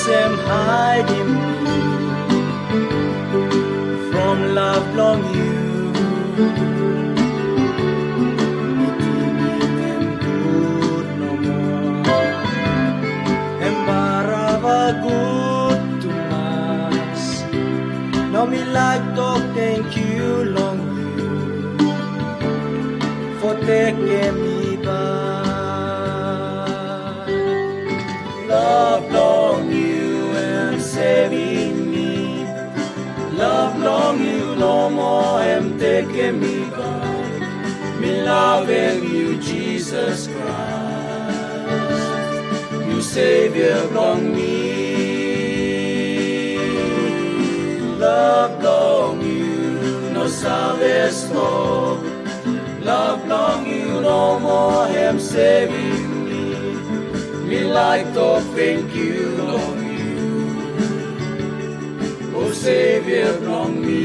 am hiding me from love long you. Good no more. Embaravagut to mas. No me like to thank you long you for taking me back. Love long you and saving me. Love long you no more and taking me back. Me loving you, Jesus Christ, you Savior long me. Love long you, no salvation hope. Love long you no more am saving me. Me like to thank you long you, oh Savior long me.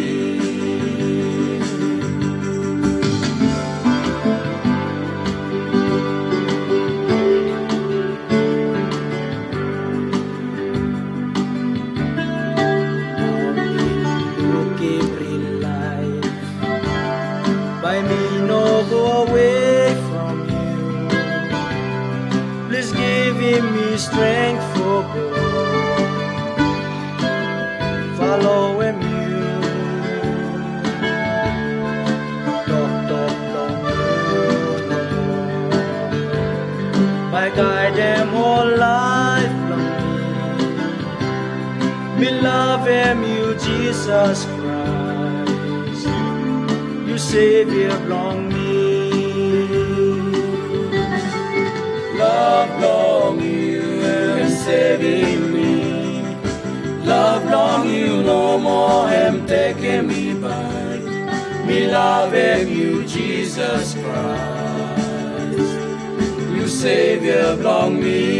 By me no go away from you. Please give me strength for good. Following you. Talk long you. By guide them all life long me. Loving you, Jesus Christ, you Savior long me. Love long you and saving me. Love long you no more am taking me back. Me loving you, Jesus Christ, you Savior long me.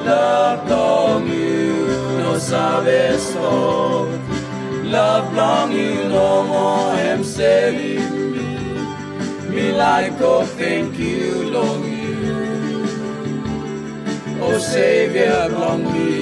Love long you, no salvation hope. Love long you no more am saving me. Me like to thank you long you, oh Savior long me.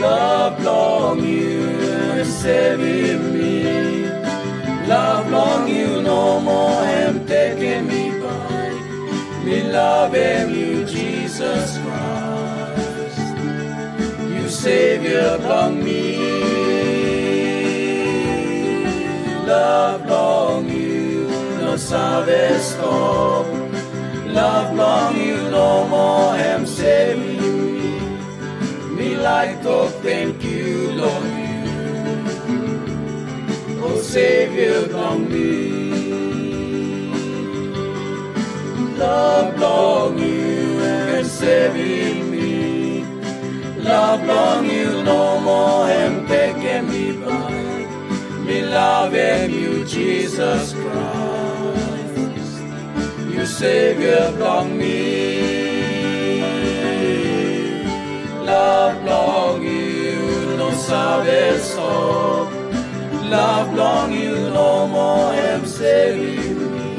Love long you and saving me. Love long you no more am taking me back. Me loving you, Jesus Christ, you Savior long me. Love long you, no salvation hope. Love long you no more am saving me. Me like to thank you long you, oh Savior long me. Love long you and saving me. Love long you no more am taking me back. Me loving you, Jesus Christ, you Savior long me. Love long you, no salvation hope. Love long you no more am saving me.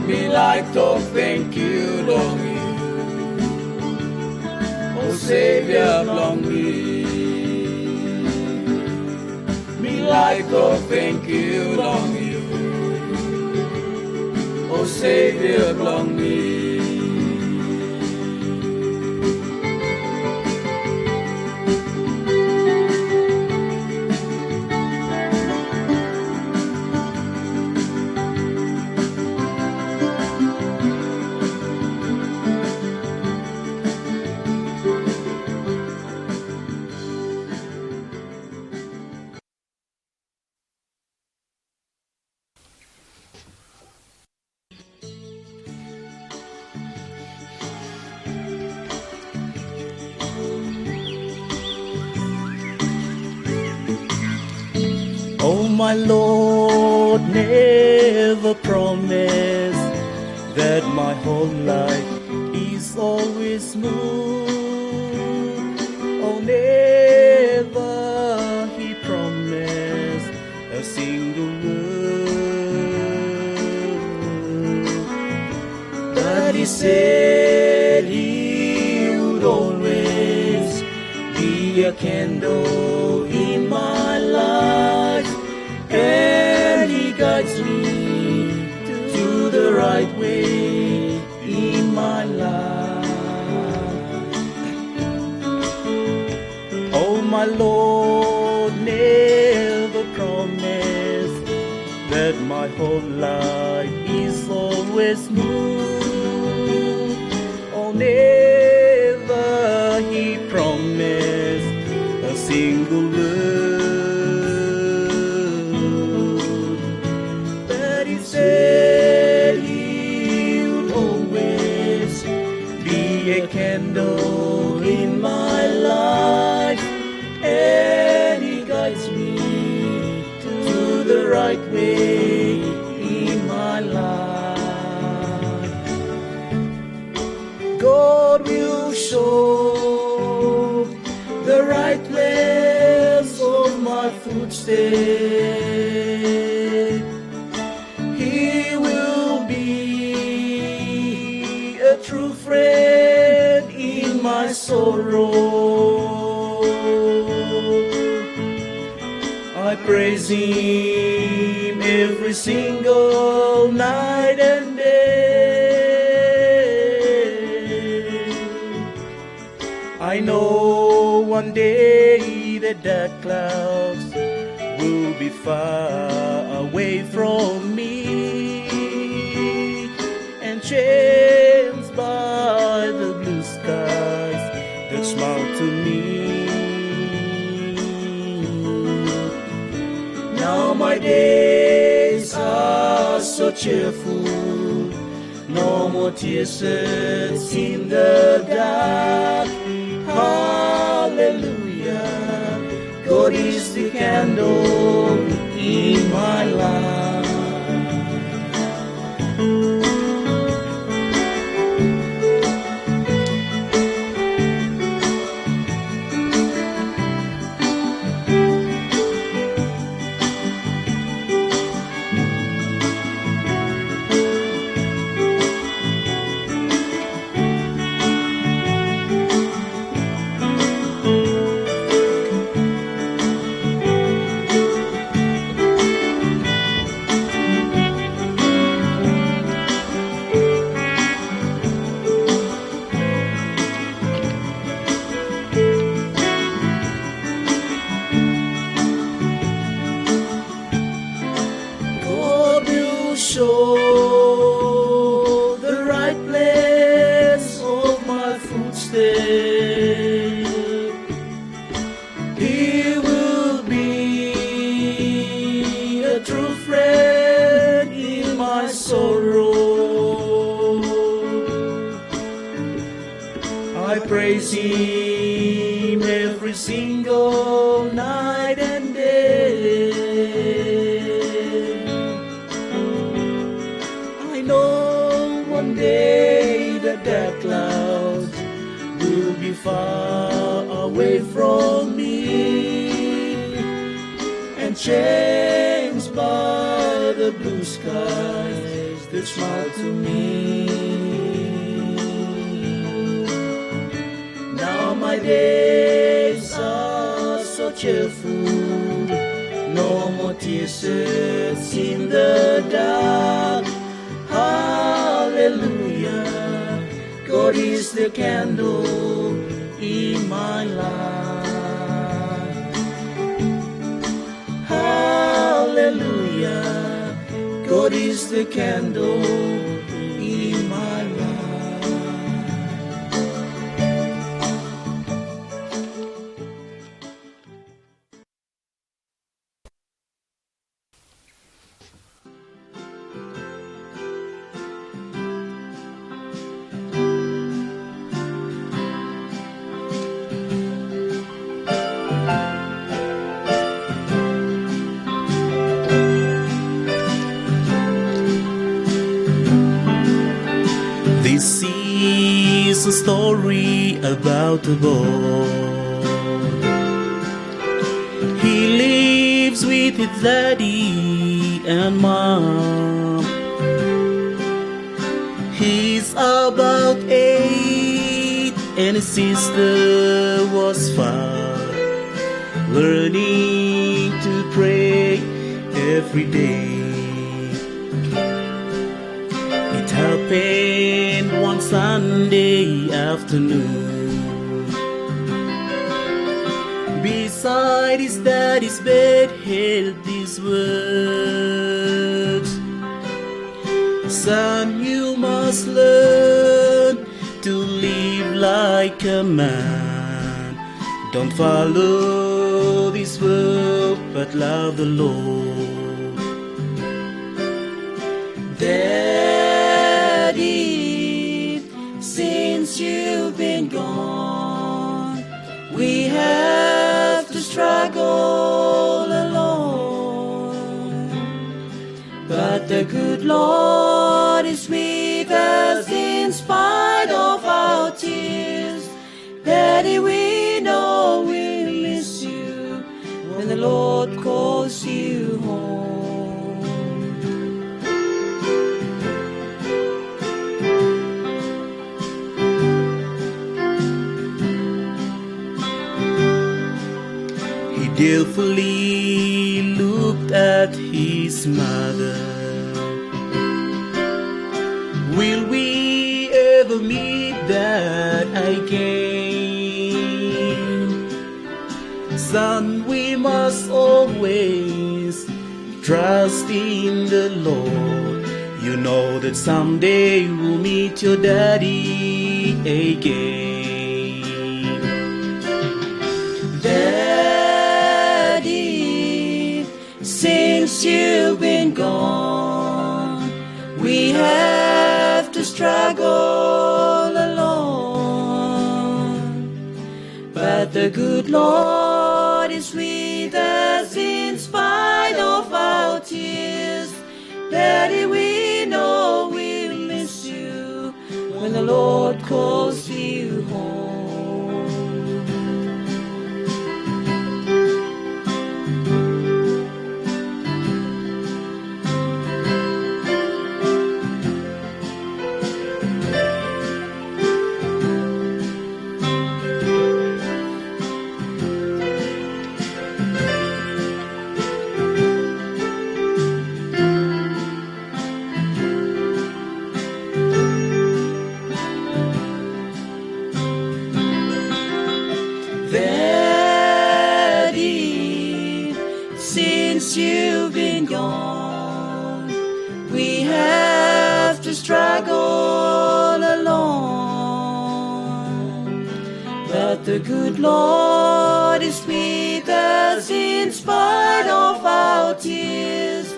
Me like to thank you long you, oh Savior long me. Me like to thank you long you, oh Savior long me. Oh, my Lord never promised that my whole life is always smooth. Oh, never He promised a single word, but He said He would always be a candle in my life, and He guides me to the right way in my life. Oh, my Lord never promised that my whole life is always smooth. Oh, never He promised a single word, but He said He would always be a candle in my life, and He guides me to the right way in my life. God will show the right place of my footsteps. He will be a true friend in my sorrow. I praise Him every single night and day. I know one day the dark clouds will be far away from me, and changed by the blue skies that smile to me. Now my days are so cheerful, no more tears in the dark. Hallelujah, God is the candle in my life. Show the right place of my footsteps. He will be a true friend in my sorrow. I praise Him every single night and day. One day the dark clouds will be far away from me, and changed by the blue skies that smile to me. Now my days are so cheerful, no more tears in the dark. Hallelujah, God is the candle in my life. Hallelujah, God is the candle in my life. a story about a boy. He lives with his daddy and mom. He's about 8 and his sister was 5, learning to pray every day. It happened one Sunday afternoon. Beside his daddy's bed held these words: "Son, you must learn to live like a man. Don't follow this world, but love the Lord." Daddy, since you've been gone, we have to struggle alone. But the good Lord is with us in spite of our tears. Daddy, we know we'll miss you when the Lord calls you home. He tearfully looked at his mother. Will we ever meet that again? Son, we must always trust in the Lord. You know that someday we'll meet your daddy again. Daddy, since you've been gone, we have to struggle alone. But the good Lord is with us in spite of our tears. Daddy, we know we'll miss you when the Lord calls you home. Daddy, since you've been gone, we have to struggle alone. But the good Lord is with us in spite of our tears.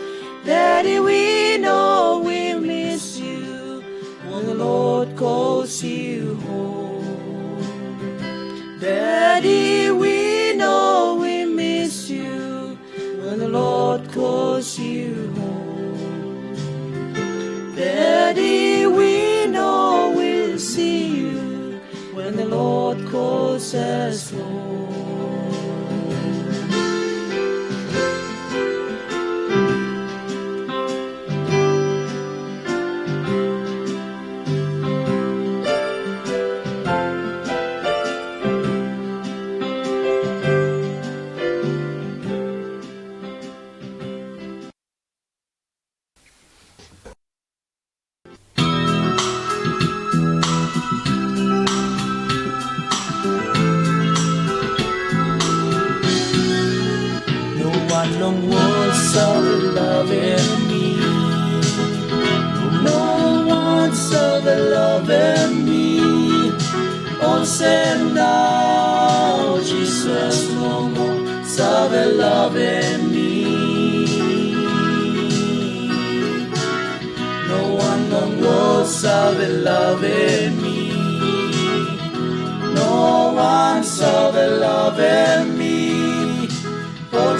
Daddy, we know we'll miss you when the Lord calls you home. Daddy, we know we miss you when the Lord calls you home. Daddy, we know we'll see you when the Lord calls us home. Long words of love in me. No words of love in me. Oh, send now, Jesus, no more of love in me. No one long words of love in me. No one's of love in me.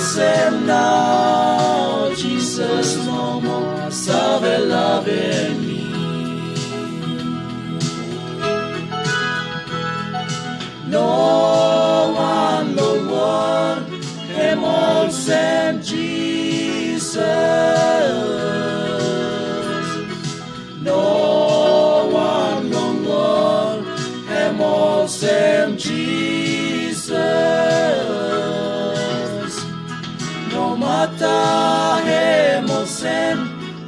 Send now, Jesus, no more of love in me. matahemosen,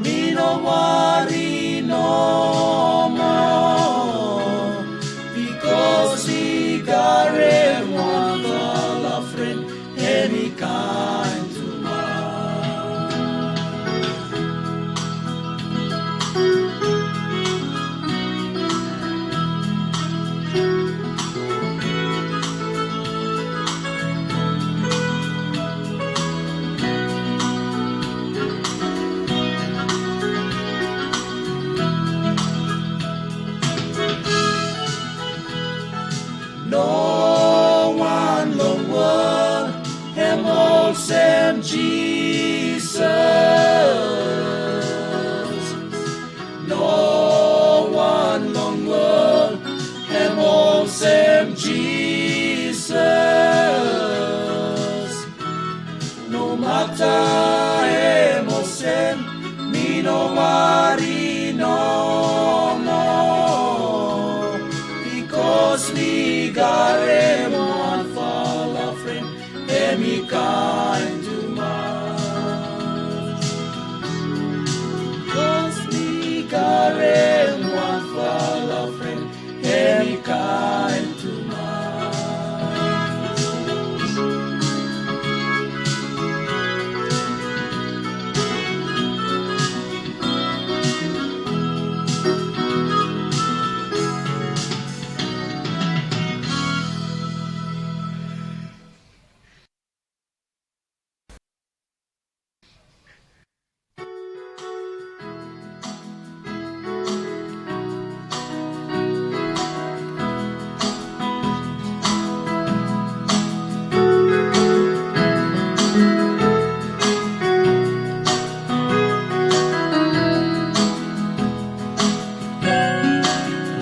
me no worry no more, because he got him one fellow friend, and he kind to no one long world, him all same Jesus. No one long world, him all same Jesus. No matter him all same, me no worry no more, because me got him one fellow friend, and me kind to mine. Because me got him one fellow friend, and me kind to mine.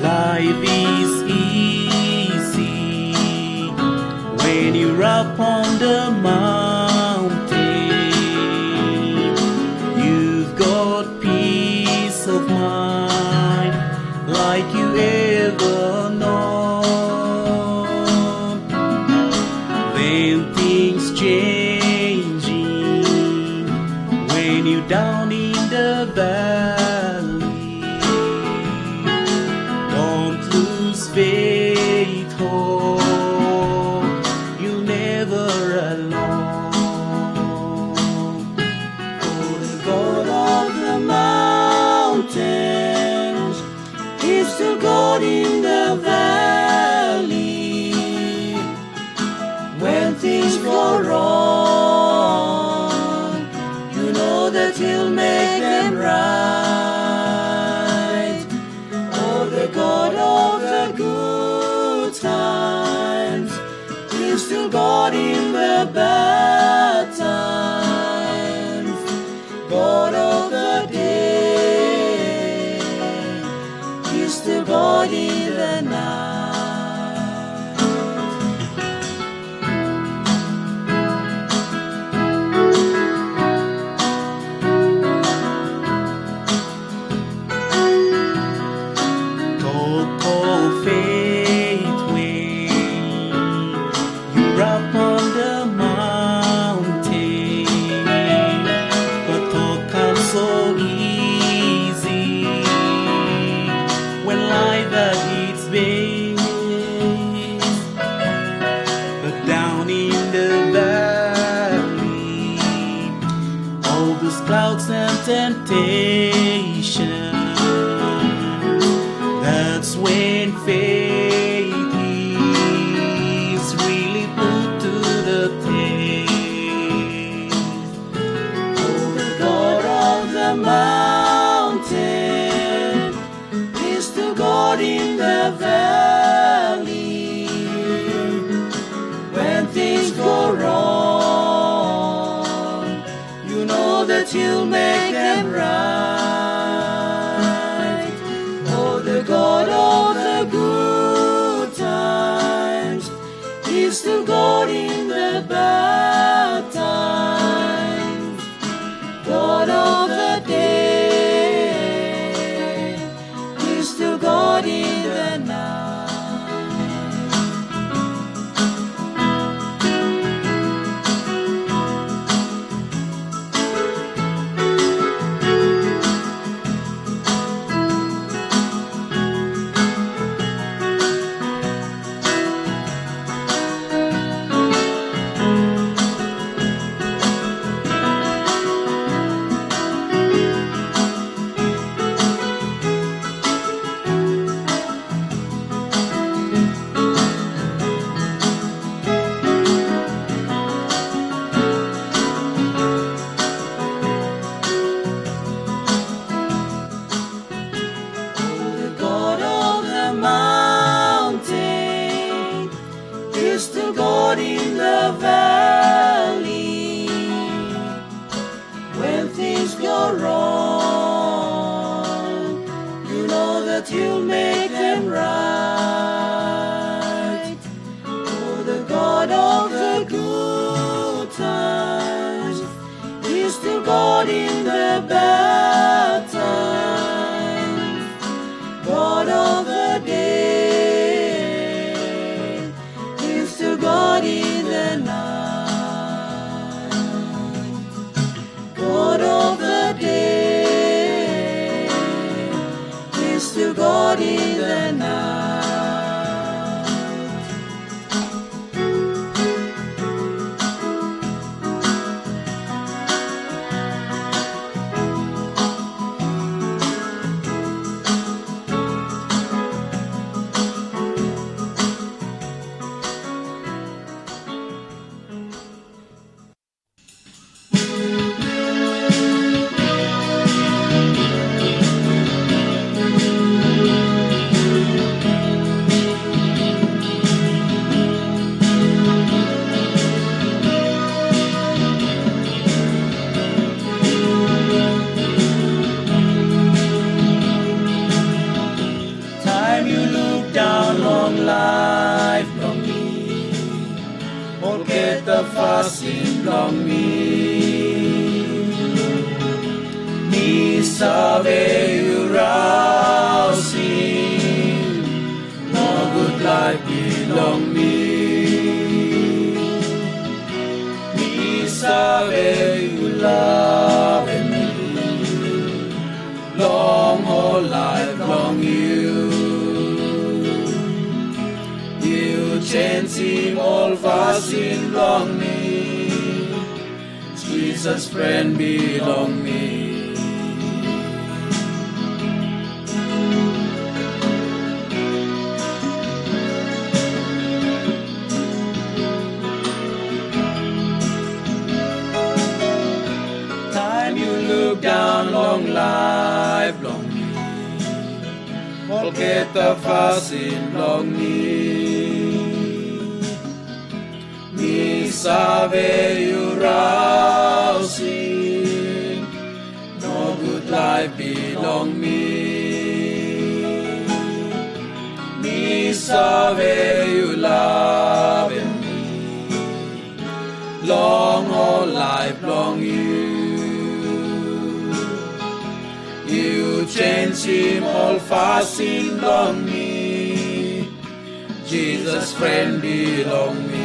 Life is easy when you're up on the mountain. You've got peace of mind like you ever known. Then things changing when you're down in the valley. Faith, hope, you're never alone. For the God of the mountains is still God in the valley. When things go wrong, you know that He'll make them right. Oh, the God of the good times is still God in the bad times. God of the day is still God in the night. Faith when you're up on the mountain, but thought comes so easy when life at its best. But down in the valley, all those clouds and temptation, that's when faith is really put to the test. Oh, the God of the mountain is still God in the valley. When things go wrong, you know that He'll make them right. Oh, the God of the good times is still God in the bad times. God of the day is still God in the night. God in the bad times, God of the day, He's still God in the night. God of the day, He's still God in the night. Time you look down long life long me, forget the fasting long me sabe you rousing, no good life belong me sabe you love me, long whole life long you chance him all fasting long me, Jesus friend belong me. Time you look down long life long me, forget the fasting long me sabe you rousing, no good life belong me sabe you love me, long whole life long you change him all fasting long me, Jesus friend belong me.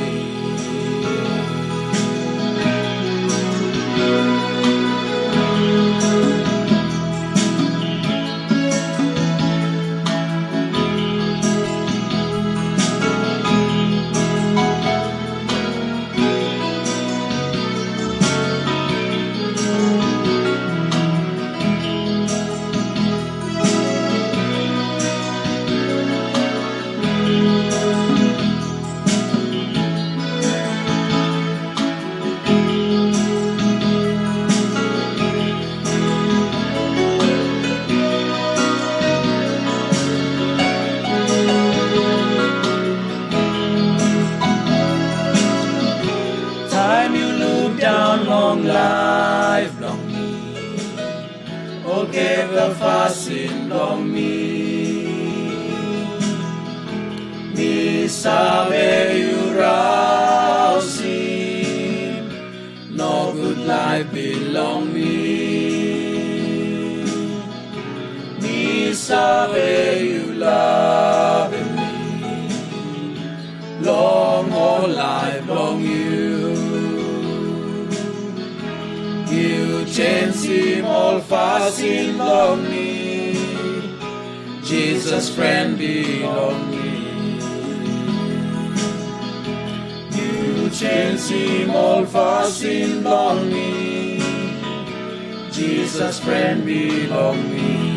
Long life long me, forget the fasting long me sabe you rousing, no good life belong me sabe you love me, long whole life long you chance him all fasting long me, Jesus friend belong me. You chance him all fasting long me, Jesus friend belong me.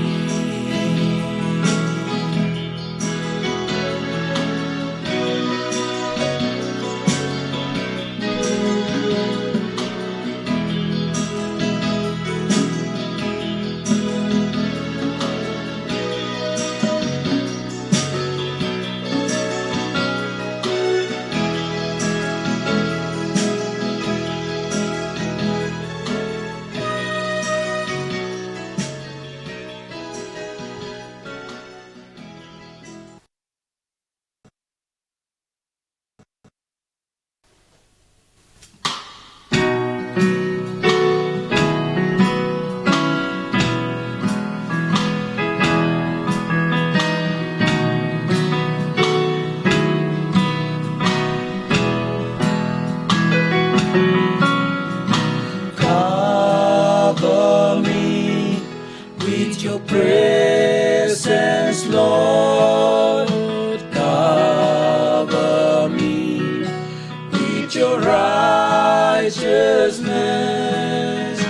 righteousness.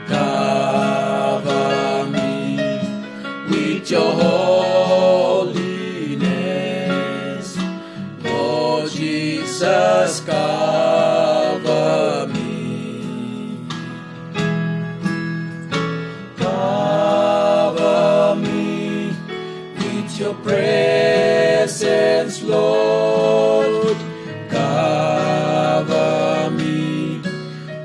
Cover me with your holiness. Lord Jesus, cover me. Cover me with your presence, Lord. Cover me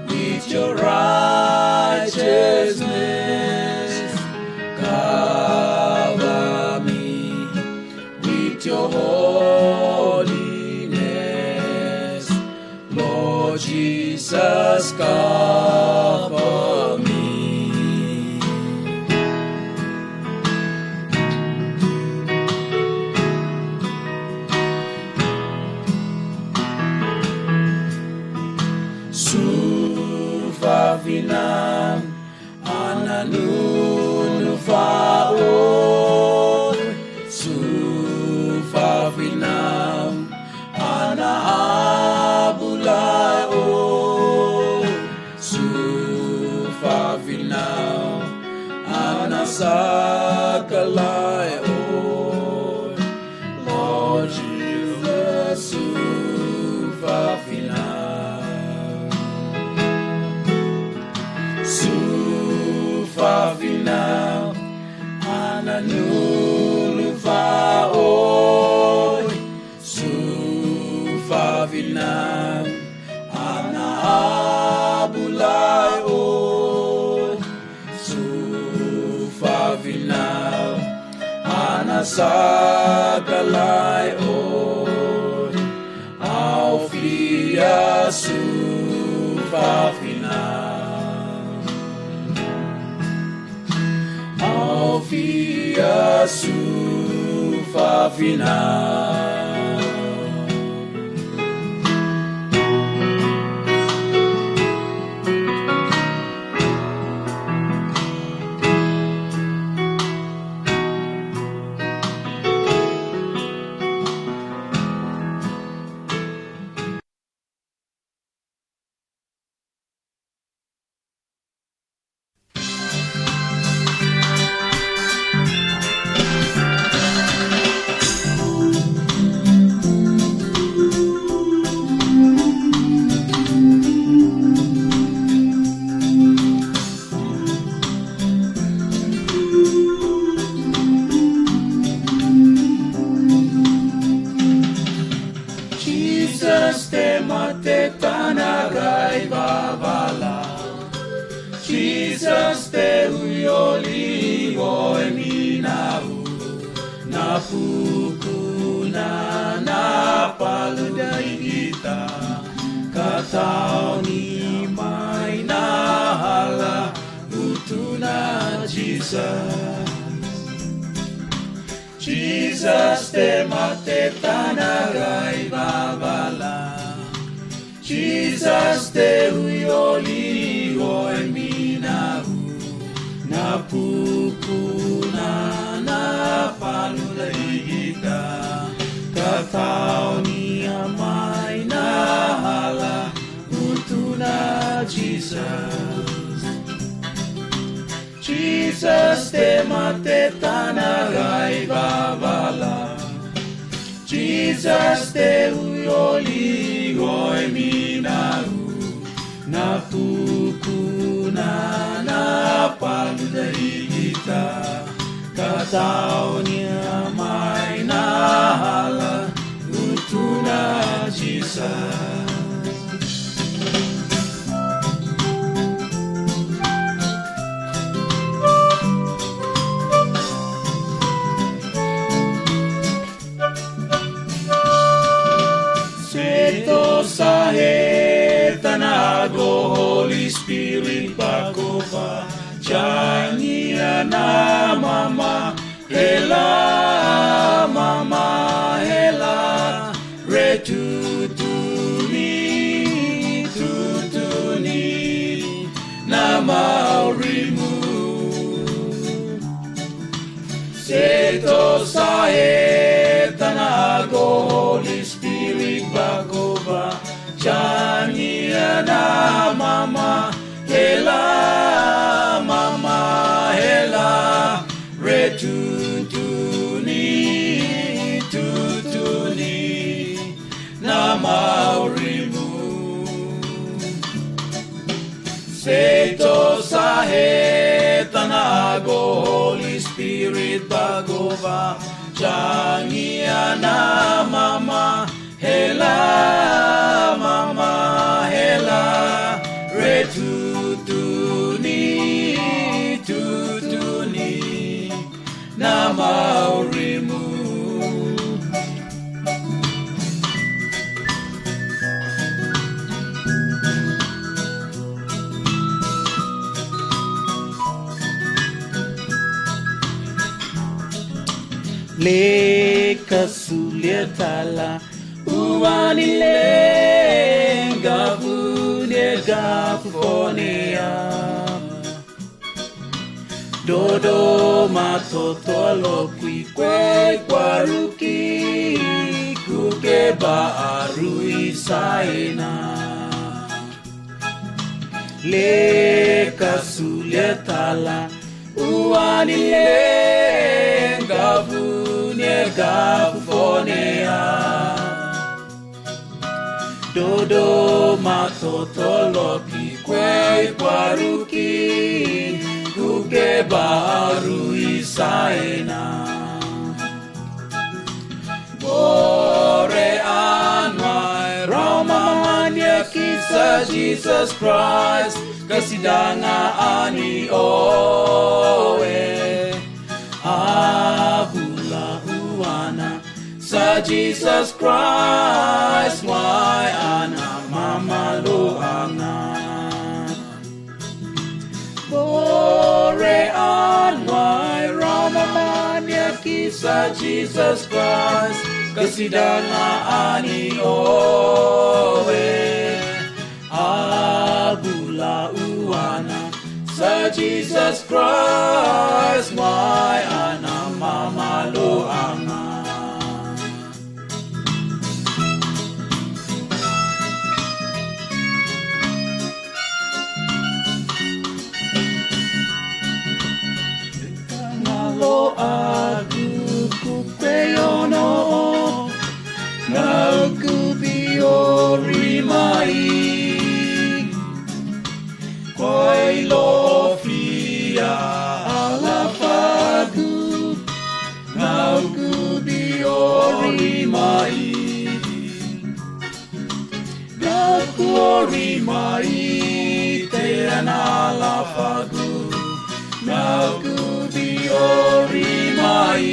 with your righteousness. Cover me with your holiness. Lord Jesus, cover me. Sufavinam ananunufao. Sufavinam anahabulao. Sufavinam anasakalao. Lord Jesus, sufavinam. Sufavinam ananulufao. Sufavinam anahabulao. Sufavinam anasagalao. Aufia sufavinam. Aufia sufavinam. Jesus te mate tanagai vavala. Jesus te uioli oi minau. Na pukuna na paludai kita. Katau ni mai na hala utuna Jesus. Jesus te mate tanagai vavala. Jesus te uioli oi minau. Na pukuna na palulai kita. Katau ni amai na hala utuna Jesus. Jesus te mate tanagai vavala. Jesus te uioli oi minau. Na pukuna na paludai kita. Katau ni amai na hala utuna Jesus. Seto sahe tanago Holy Spirit pakova. Jania na mama hela mama hela retutuni na maurimu. Seto sahe tanago Holy Spirit pakova. Jania na mama hela re tutuni na maurimu seto sahe tanago Holy Spirit bagova jangia na mama hela re tutuni na maurimu le kasulietala uanilenga vunega fufonea dodo matotolo kwikwe kwaruki kukeba arui saina le kasulietala uanilenga vunega fufonea dodo matotolo kikwe kwaruki kuke baru isaena bore anwai ramamanya kisa Jesus Christ kasidanga ani owe abula uana sa Jesus Christ why ana mama loanga bore anwai ramamanya kisa Jesus Christ kasidanga ani owe abula uana sa Jesus Christ why ana mama loanga lo aku kupeyono na kubiori mai koi lo fia ala fagu na kubiori mai na kuori mai te anala fagu na kubiori mai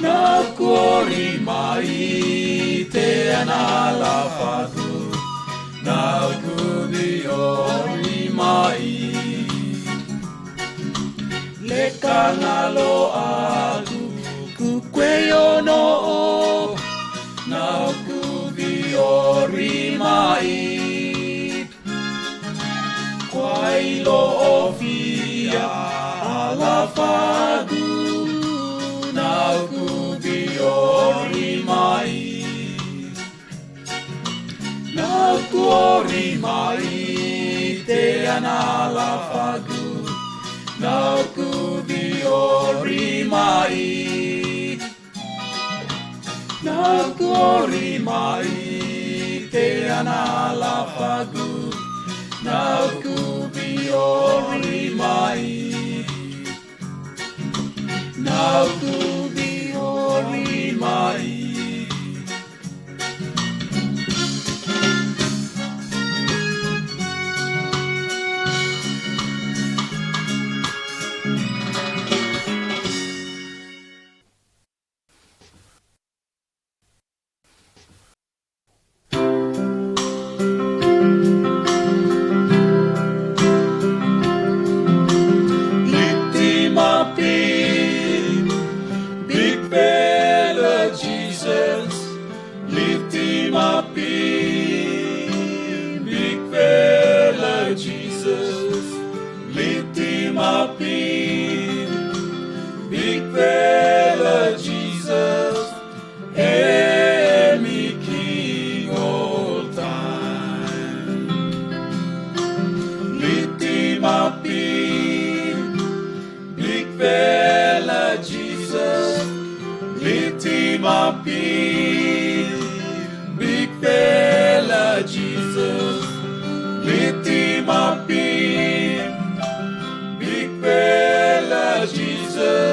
na kuori mai te anala fagu na kubiori mai le kanalo aku kukweyono na kubiori mai kwai lo ofia ala fagu na kubiori mai na kuori mai te anala fagu na kubiori mai na kuori mai te anala fagu na kubiori mai na kubiori mai Jesus.